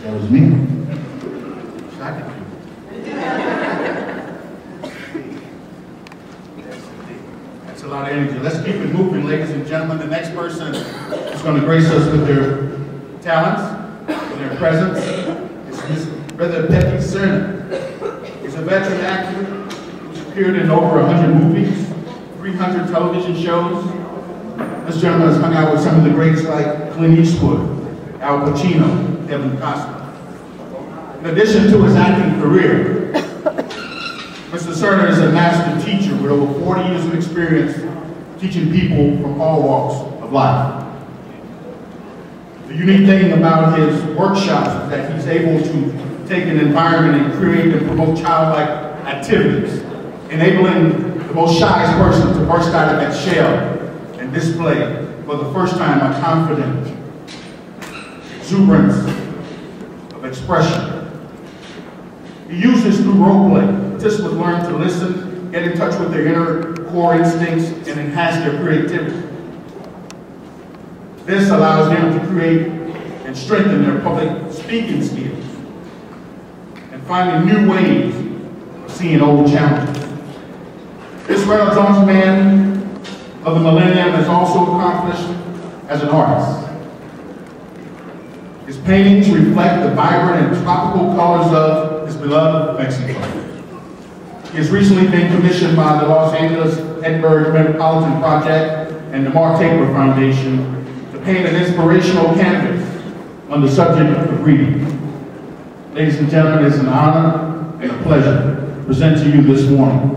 That was me. That's a lot of energy. Let's keep it moving, ladies and gentlemen. The next person is going to grace us with their talents, with their presence, is Miss Brother Pepe Serna. He's a veteran actor who's appeared in over 100 movies, 300 television shows. This gentleman has hung out with some of the greats like Clint Eastwood, Al Pacino, Kevin Costner. In addition to his acting career, Mr. Serna is a master teacher with over 40 years of experience teaching people from all walks of life. The unique thing about his workshops is that he's able to take an environment and create and promote childlike activities, enabling the most shyest person to burst out of that shell and display for the first time a confident exuberance of expression. He uses through role play. Participants learn to listen, get in touch with their inner core instincts, and enhance their creativity. This allows them to create and strengthen their public speaking skills and finding new ways of seeing old challenges. This Renaissance man of the millennium has also accomplished as an artist. His paintings reflect the vibrant and tropical colors of his beloved Mexico. He has recently been commissioned by the Los Angeles Edinburgh Metropolitan Project and the Mark Taper Foundation to paint an inspirational canvas on the subject of reading. Ladies and gentlemen, it's an honor and a pleasure to present to you this morning,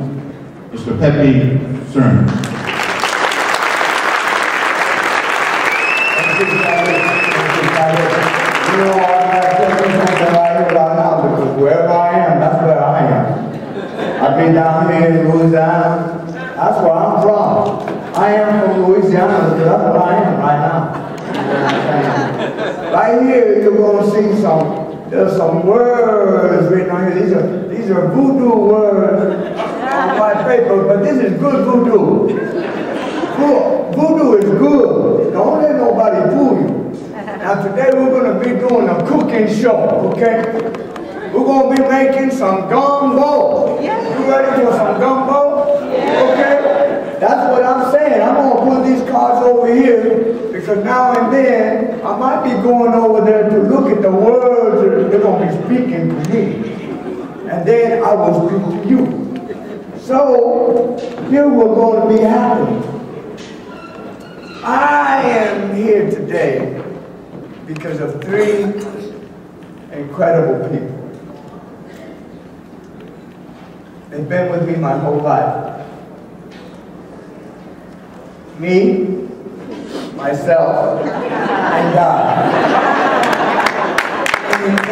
Mr. Pepe Serna. You know, I'm going to tell you something right here right now, because wherever I am, that's where I am. I've been down here in Louisiana. That's where I'm from. I am from Louisiana, because that's where I am right now. Right here, you're going to see there's some words written on here. These are voodoo words on white paper, but this is good voodoo. Voodoo is good. Don't let nobody fool you. Now today we're going to be doing a cooking show, okay? We're going to be making some gumbo. You ready for some gumbo? Okay? That's what I'm saying. I'm going to put these cards over here because now and then I might be going over there to look at the words that they're going to be speaking to me. And then I will speak to you. So here we're going to be happy. I am here today because of three incredible people. They've been with me my whole life. Me, myself, and God.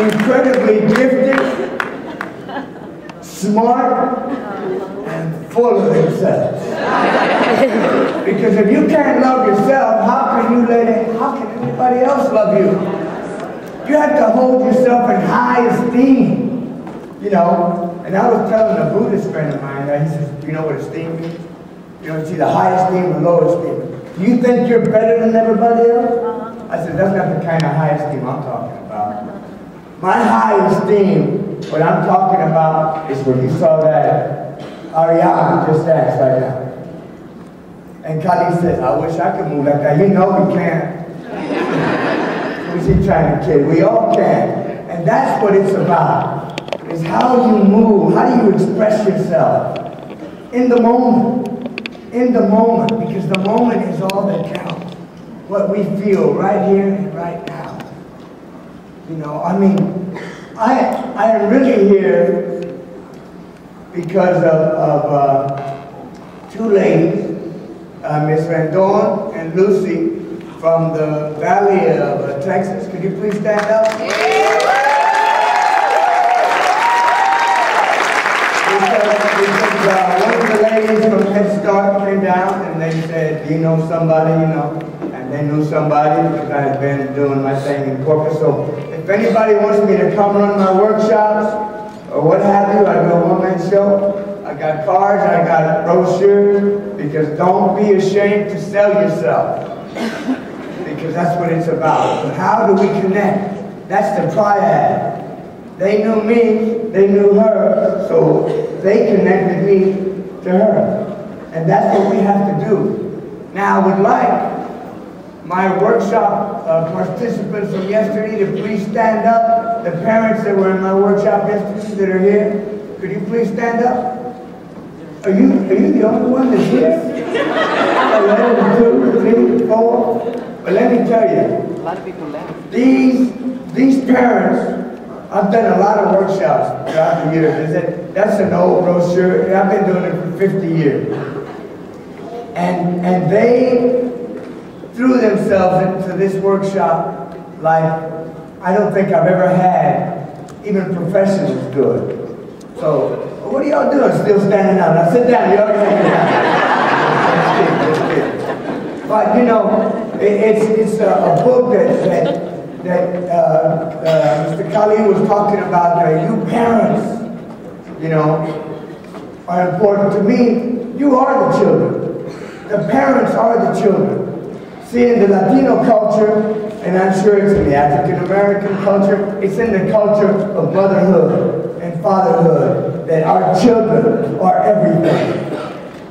Incredibly gifted, smart, and full of themselves. Because if you can't love yourself, how can anybody else love you? You have to hold yourself in high esteem, you know. And I was telling a Buddhist friend of mine, he says, do you know what esteem means? You know, see the high esteem and low esteem. Do you think you're better than everybody else? I said, that's not the kind of high esteem I'm talking about. My high esteem, what I'm talking about, is when you saw that Ariana just danced right now. And Kali says, I wish I could move like that. You know we can't. Who's he trying to kid? We all can. And that's what it's about. Is how you move, how do you express yourself in the moment. In the moment, because the moment is all that counts. What we feel right here and right now. You know, I mean, I am really here because of two ladies, Miss Rendon and Lucy from the Valley of Texas. Could you please stand up? Because one of the ladies from Head Start came down and they said, do you know somebody, you know? And they knew somebody because I had been doing my thing in corporate. So if anybody wants me to come run my workshops or what have you, I do a one-man show. I I got cards, I got brochures, because don't be ashamed to sell yourself. Because that's what it's about. But how do we connect? That's the triad. They knew me, they knew her, so they connected me to her. And that's what we have to do. Now I would like my workshop participants from yesterday to please stand up. The parents that were in my workshop yesterday that are here, could you please stand up? Are you the only one that's here? 11, 2, 3, 4. But let me tell you, a lot of people left. These parents, I've done a lot of workshops throughout the years. That's an old brochure. I've been doing it for 50 years. And they threw themselves into this workshop like I don't think I've ever had even professionals do it. So, what are y'all doing still standing up? Now sit down, y'all can sit down. But you know, it's a book that Mr. Kali was talking about. You parents, you know, are important to me. You are the children. The parents are the children. See, in the Latino culture, and I'm sure it's in the African American culture, it's in the culture of motherhood and fatherhood that our children are everything.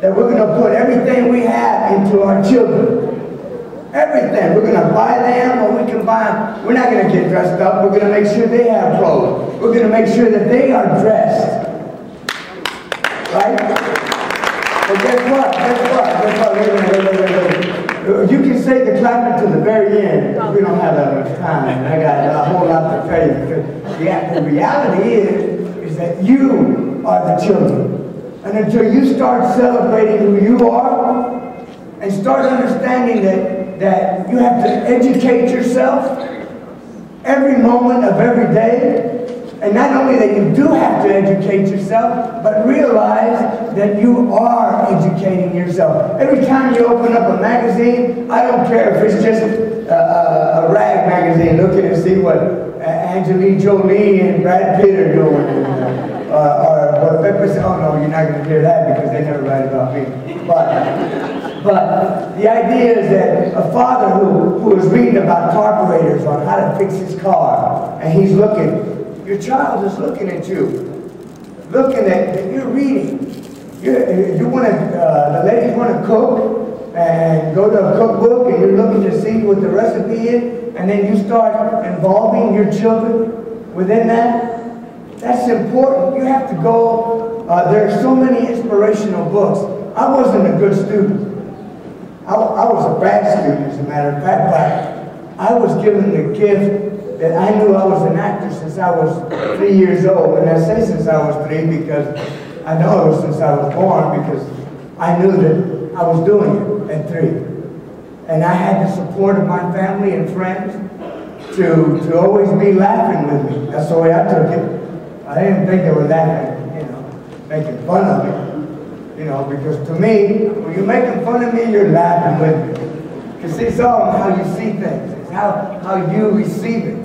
That we're going to put everything we have into our children. Everything. We're going to buy them, or we can buy them. We're not going to get dressed up. We're going to make sure they have clothes. We're going to make sure that they are dressed. Right? But guess what? Wait. You can save the clapping to the very end. We don't have that much time, and I got a whole lot to tell you. Because the reality is that you are the children. And until you start celebrating who you are, and start understanding that you have to educate yourself every moment of every day, and not only that you do have to educate yourself, but realize that you are educating yourself. Every time you open up a magazine, I don't care if it's just a rag magazine, looking to see what Angelina Jolie and Brad Pitt are doing, or what Pepe said. Oh no, you're not going to hear that because they never write about me. But the idea is that a father who is reading about carburetors on how to fix his car, and he's looking. Your child is looking at you, looking at you're reading. You want to, the ladies want to cook and go to a cookbook, and you're looking to see what the recipe is, and then you start involving your children within that. That's important. You have to go. There are so many inspirational books. I wasn't a good student. I was a bad student, as a matter of fact, but I was given the gift that I knew I was an actor since I was 3 years old. And I say since I was 3 because I know it was since I was born, because I knew that I was doing it at 3. And I had the support of my family and friends to always be laughing with me. That's the way I took it. I didn't think they were laughing, you know, making fun of me. You know, because to me, when you're making fun of me, you're laughing with me. Because it's all how you see things. It's how you receive it.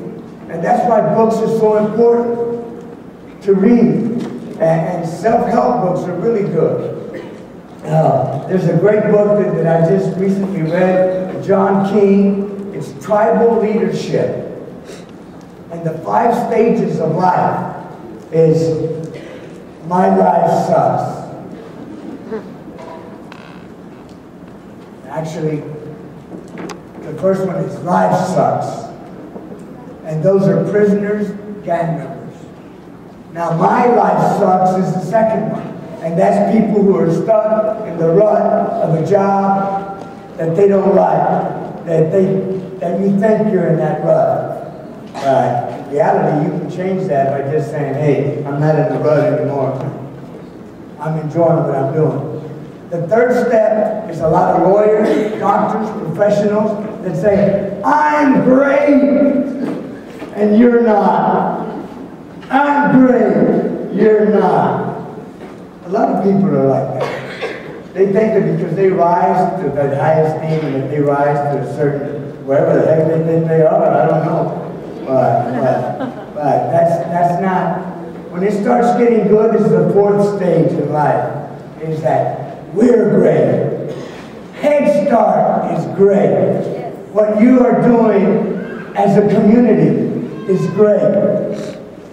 And that's why books are so important to read. And self-help books are really good. There's a great book that I just recently read, John King. It's Tribal Leadership. And the 5 stages of life is, my life sucks. Actually, the first one is life sucks. And those are prisoners, gang members. Now, my life sucks is the second one. And that's people who are stuck in the rut of a job that they don't like. That you think you're in that rut. But in reality, you can change that by just saying, hey, I'm not in the rut anymore. I'm enjoying what I'm doing. The third step is a lot of lawyers, doctors, professionals that say, I'm great. And you're not. I'm great. You're not. A lot of people are like that. They think that because they rise to the highest esteem and that they rise to a certain, wherever the heck they think they are, I don't know. But that's not. When it starts getting good, it's the 4th stage in life. is that we're great. Head Start is great. What you are doing as a community is great.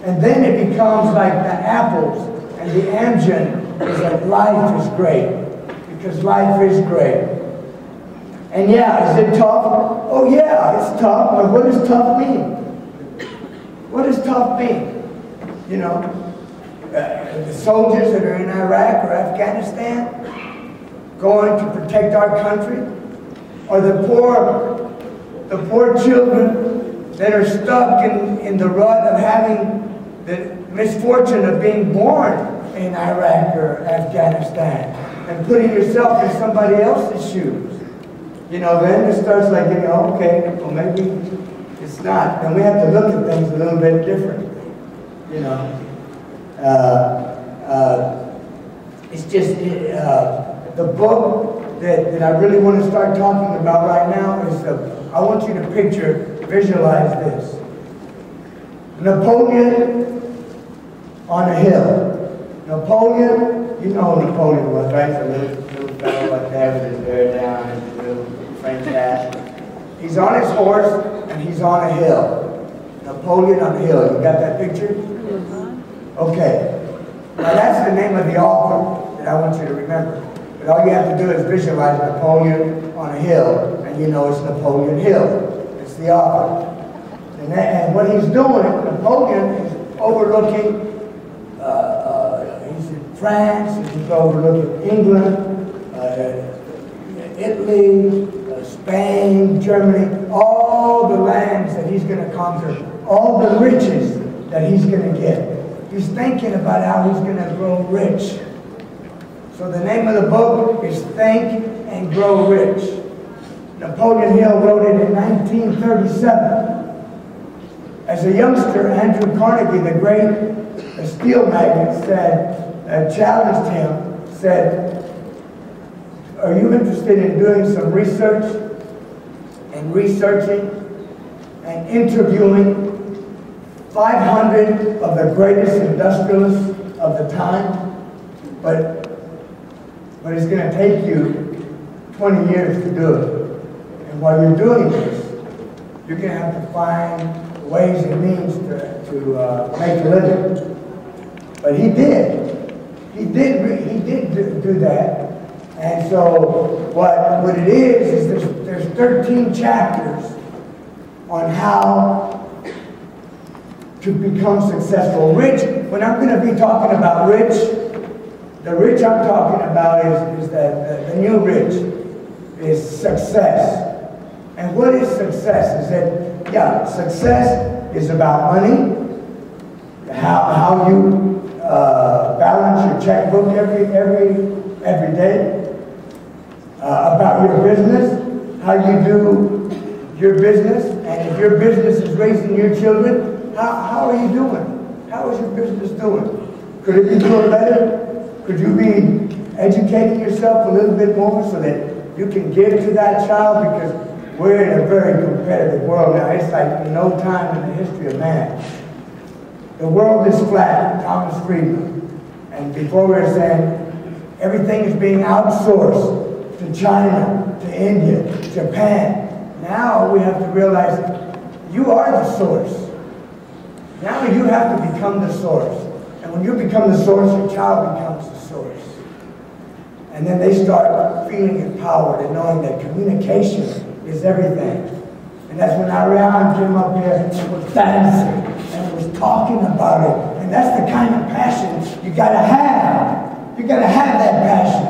And then it becomes like the apples and the engine is that life is great. Because life is great. And yeah, is it tough? Oh yeah, it's tough, but what does tough mean? What does tough mean? You know, the soldiers that are in Iraq or Afghanistan going to protect our country, or the poor children that are stuck in the rut of having the misfortune of being born in Iraq or Afghanistan and putting yourself in somebody else's shoes. You know, then it starts like, you know, okay, well maybe it's not. And we have to look at things a little bit different. You know, it's just the book that I really want to start talking about right now is I want you to visualize this. Napoleon on a hill. Napoleon, you know who Napoleon was, right? It's a little fellow like that with his hair down and his little French hat. He's on his horse and he's on a hill. Napoleon on a hill. You got that picture? Okay. Now that's the name of the author that I want you to remember. But all you have to do is visualize Napoleon on a hill, and you know it's Napoleon Hill. It's the author. And what he's doing, Napoleon is overlooking, he's in France, he's overlooking England, Italy, Spain, Germany, all the lands that he's going to conquer, all the riches that he's going to get. He's thinking about how he's going to grow rich. So the name of the book is Think and Grow Rich. Napoleon Hill wrote it in 1937. As a youngster, Andrew Carnegie, the great steel magnate, challenged him, said, are you interested in doing some research and researching and interviewing 500 of the greatest industrialists of the time? But it's going to take you 20 years to do it. And while you're doing this, you're going to have to find ways and means to make a living. But he did. He did do that. And so what it is there's 13 chapters on how to become successful. Rich, when I'm going to be talking about rich, the rich I'm talking about is the new rich, is success. And what is success? Is that, yeah, success is about money, how you balance your checkbook every day, about your business, how you do your business, and if your business is raising your children, how are you doing? How is your business doing? Could it be doing better? Could you be educating yourself a little bit more so that you can give to that child? Because we're in a very competitive world now. It's like no time in the history of man. The world is flat, Thomas Friedman. And before we were saying everything is being outsourced to China, to India, Japan. Now we have to realize you are the source. Now you have to become the source. And when you become the source, your child becomes the source. And then they start feeling empowered and knowing that communication is everything. And that's when Ariane came up here and was dancing and was talking about it. And that's the kind of passion you gotta have. You gotta have that passion.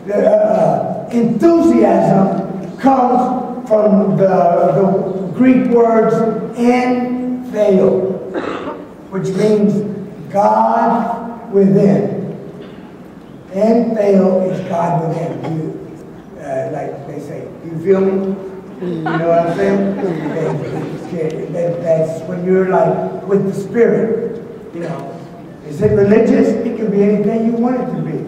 The enthusiasm comes from the Greek words "en theo," which means God within. En theo is God within. Like they say, do you feel me? You know what I'm saying? That's when you're like with the Spirit. You know, is it religious? It can be anything you want it to be.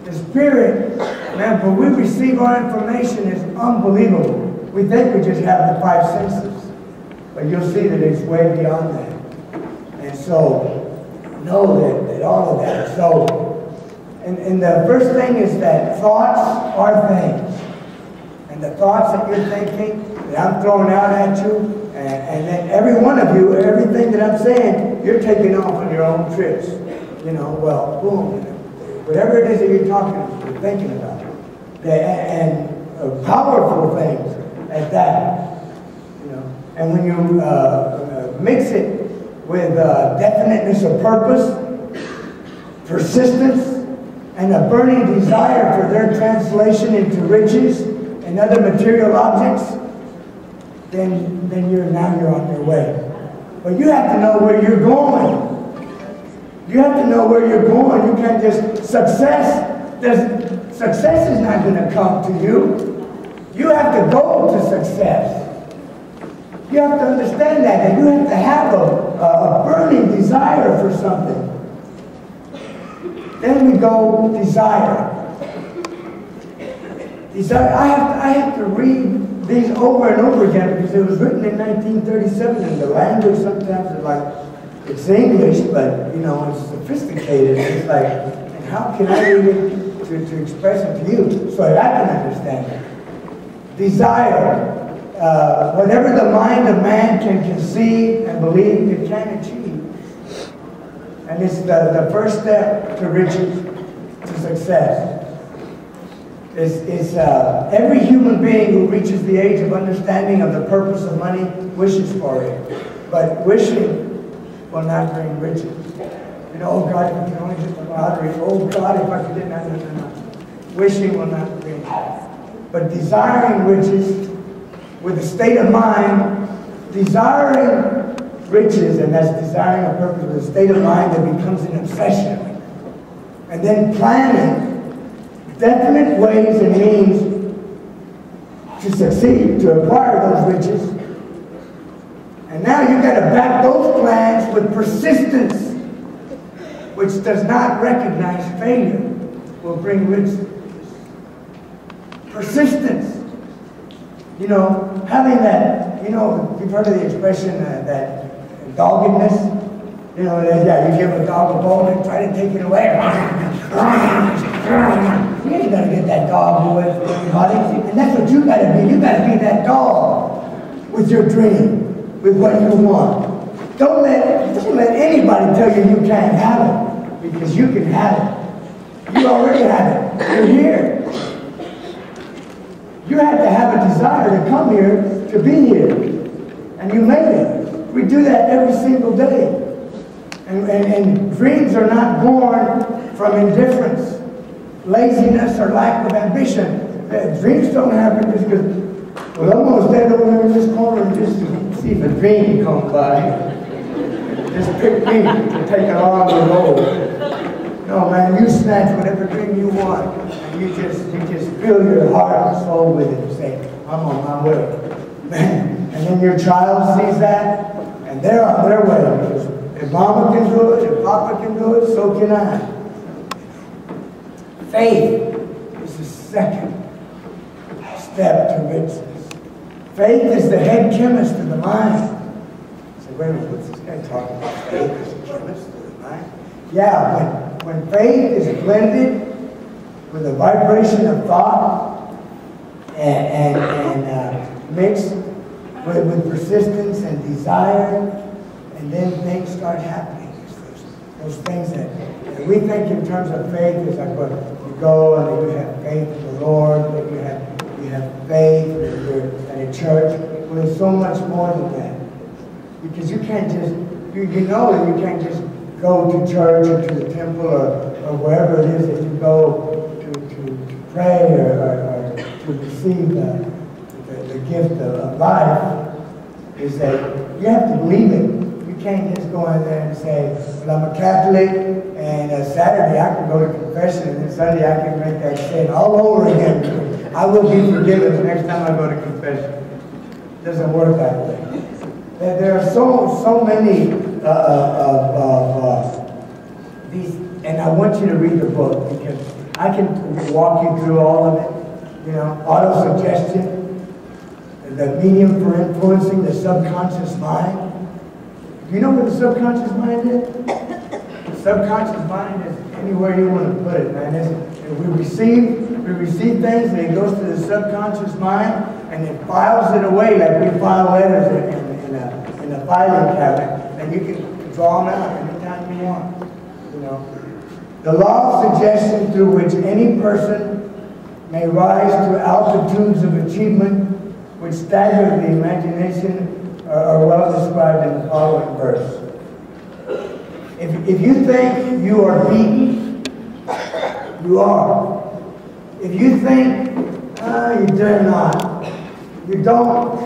The Spirit, man, when we receive our information, is unbelievable. We think we just have the five senses, but you'll see that it's way beyond that. And so, know that all of that. So, And the first thing is that thoughts are things. And the thoughts that you're thinking, that I'm throwing out at you, and then every one of you, everything that I'm saying, you're taking off on your own trips. You know, well, boom. Whatever it is that you're thinking about. And powerful things at that. You know, and when you mix it with definiteness of purpose, persistence, and a burning desire for their translation into riches and other material objects, then you're on your way. But you have to know where you're going. You have to know where you're going. You can't just success is not going to come to you. You have to go to success. You have to understand that you have to have a burning desire for something. Then we go desire. Desire. I have to read these over and over again because it was written in 1937, and the language sometimes is like, it's English, but you know, it's sophisticated. It's like, and how can I read it to express it to you so that I can understand it? Desire. Whatever the mind of man can conceive and believe, it can achieve. And it's the first step to riches, to success. It's every human being who reaches the age of understanding of the purpose of money wishes for it. But wishing will not bring riches. You know, oh God, if I could only hit the lottery. Oh God, if I could get that. No. Wishing will not bring it. But desiring riches with a state of mind, desiring riches, and that's desiring a purpose with a state of mind that becomes an obsession. And then planning definite ways and means to succeed, to acquire those riches. And now you've got to back those plans with persistence, which does not recognize failure, will bring riches. Persistence. You know, having that, you know, you've heard of the expression that doggedness. You know, yeah, you give a dog a bone and try to take it away. You ain't gonna get that dog away from everybody. And that's what you gotta be. You gotta be that dog with your dream, with what you want. Don't let anybody tell you you can't have it, because you can have it. You already have it. You're here. You have to have a desire to come here, to be here. And you made it. We do that every single day. And dreams are not born from indifference, laziness, or lack of ambition. Dreams don't happen just because, well, I'm going to stand over here in this corner and just see if a dream comes by. Just pick me to take along the road. No, man, you snatch whatever dream you want, and you just fill your heart and soul with it and say, I'm on my way. Man, and then your child sees that, and they're on their way. Because if mama can do it, if papa can do it, so can I. Faith is the second step to riches. Faith is the head chemist of the mind. So wait a minute, what's this guy talking about? Faith is the chemist of the mind? Yeah, when faith is blended with a vibration of thought and mixed with persistence and desire, and then things start happening. Those things that we think in terms of faith is like, well, you go and then you have faith in the Lord, that you have faith at a church. Well, there's so much more than that. Because you can't just, you know that you can't just go to church or to the temple or wherever it is that you go to pray or to receive the gift of life, is that you have to believe it. You can't just go in there and say, well, I'm a Catholic, and Saturday I can go to confession, and then Sunday I can make that sin all over again. I will be forgiven the next time I go to confession. It doesn't work that way. There are so many these, and I want you to read the book, because I can walk you through all of it. You know, auto-suggestion, the medium for influencing the subconscious mind. Do you know what the subconscious mind is? The subconscious mind is anywhere you want to put it, man. We receive things, and it goes to the subconscious mind, and it files it away like we file letters in a filing cabinet, and you can draw them out anytime you want. You know, the law of suggestion through which any person may rise to altitudes of achievement which stagger the imagination are well described in the following verse. If you think you are beaten, you are. If you think, you dare not, you don't.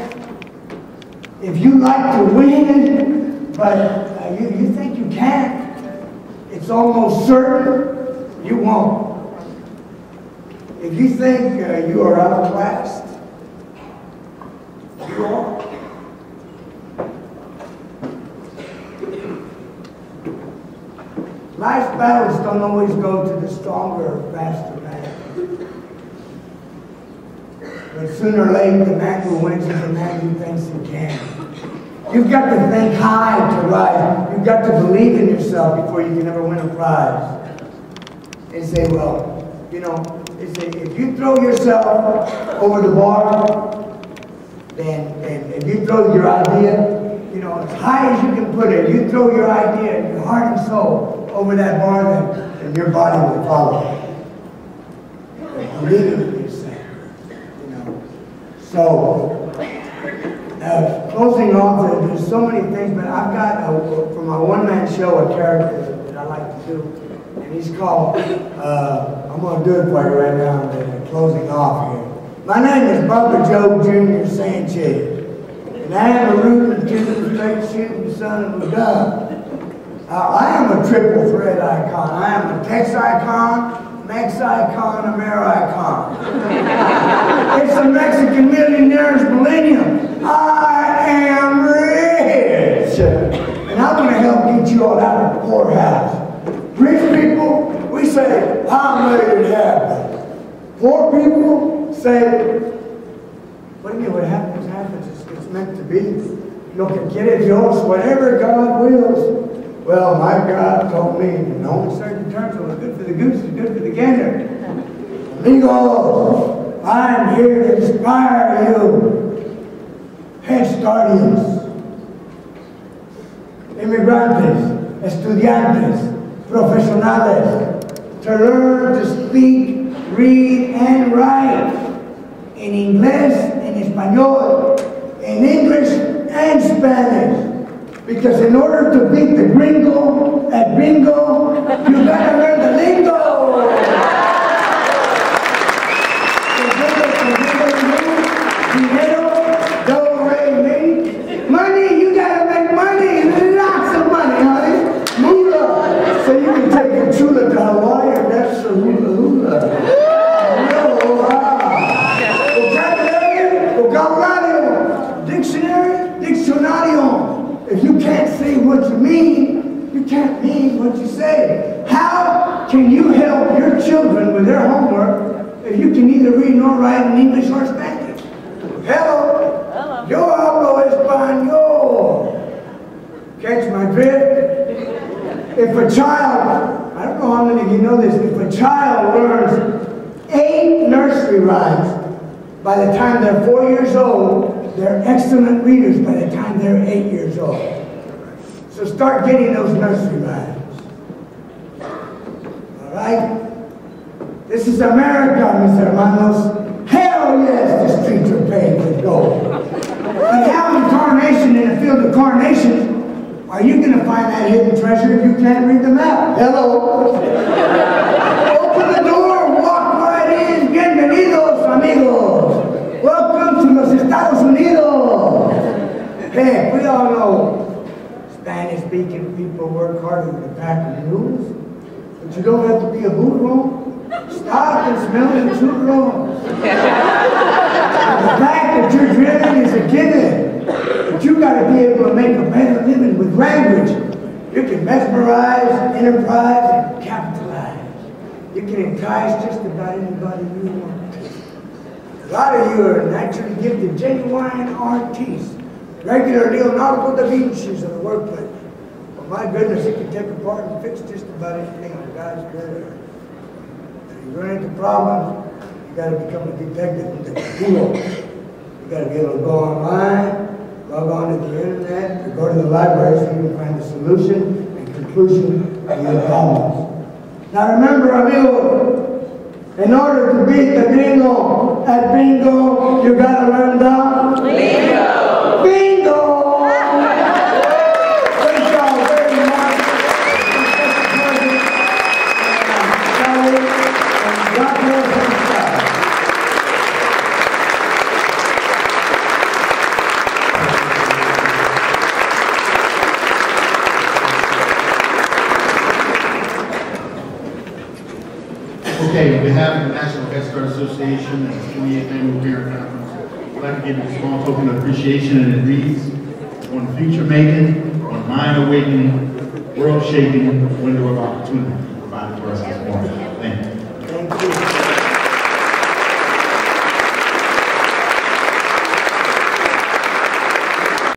If you like to win, but you think you can't, it's almost certain you won't. If you think you are outclassed, you are. Life's battles don't always go to the stronger or faster man. But sooner or later, the man who wins is the man who thinks he can. You've got to think high to rise. You've got to believe in yourself before you can ever win a prize. And say, well, you know, if you throw yourself over the bar, then if you throw your idea, you know, as high as you can put it, you throw your idea, your heart and soul, over that bar, then your body will follow. Believe in yourself, you know. So, closing off, there's so many things, but I've got, for my one-man show, a character that I like to do, and he's called, I'm going to do it for you right now, and closing off here. My name is Bubba Joe Jr. Sanchez, and I am a rootin' shooting, straight shooting son of a gun. I am a triple threat icon. I am a Tex icon, Mex icon, Amer icon. It's the Mexican millionaire's millennium. I am rich. And I'm going to help get you all out of the poorhouse. Rich people, we say, I made it happen. Poor people say, what do you mean what happens, happens. It's meant to be. Lo que quiere Dios, whatever God wills. Well, my God told me, no uncertain terms, so what's good for the goose is good for the gander. Amigos, I'm here to inspire you. Head Startians, Immigrantes, Estudiantes, Profesionales, to learn to speak, read, and write in English, in Espanol, in English, and Spanish. Because in order to beat the gringo at bingo, you gotta learn the lingo. Dinero, do, re, mi. Money, you gotta make money. Lots of money, honey. Moolah. So you can take a chula to Hawaii, and that's a hula hula. Vocabulario, dictionary, diccionario. If you can't say what you mean, you can't mean what you say. How can you help your children with their homework if you can neither read nor write in English or Spanish? Hello. Hello. Yo hablo español. Catch my drift? If a child, I don't know how many of you know this, if a child learns 8 nursery rhymes by the time they're 4 years old, they're excellent readers by the time they're 8 years old. So start getting those nursery rhymes. All right? This is America, mis hermanos. Hell yes, the streets are paved with gold. But how in carnation, in a field of carnations, are you going to find that hidden treasure if you can't read the map? Hello? Open the door, walk right in. Bienvenidos, amigos. Welcome to los Estados Unidos. Hey, we all know Spanish-speaking people work harder than a pack of mules, but you don't have to be a burro. Stop and smell the churros. The fact that you're driven is a given, but you got to be able to make a better living with language. You can mesmerize, enterprise, and capitalize. You can entice just about anybody you want. A lot of you are naturally gifted, genuine artists, regular Leonardo da Vinci's of the workplace. But my goodness, you can take apart and fix just about anything. God's creator. If you run into problems, you got to become a detective and a hero. You got to be able to go online, log on to the internet, or go to the library so you can find the solution and conclusion of your problems. Now remember, amigo, in order to beat the gringo at bingo, you got to learn the bingo. Bingo! Thank y'all very much. And God bless everybody. Okay, on behalf of the National Head Start Association and the 28th Annual Parent Conference, I'd like to give you a small token of appreciation, and it reads, "One future making, one mind awakening, world shaking window of opportunity."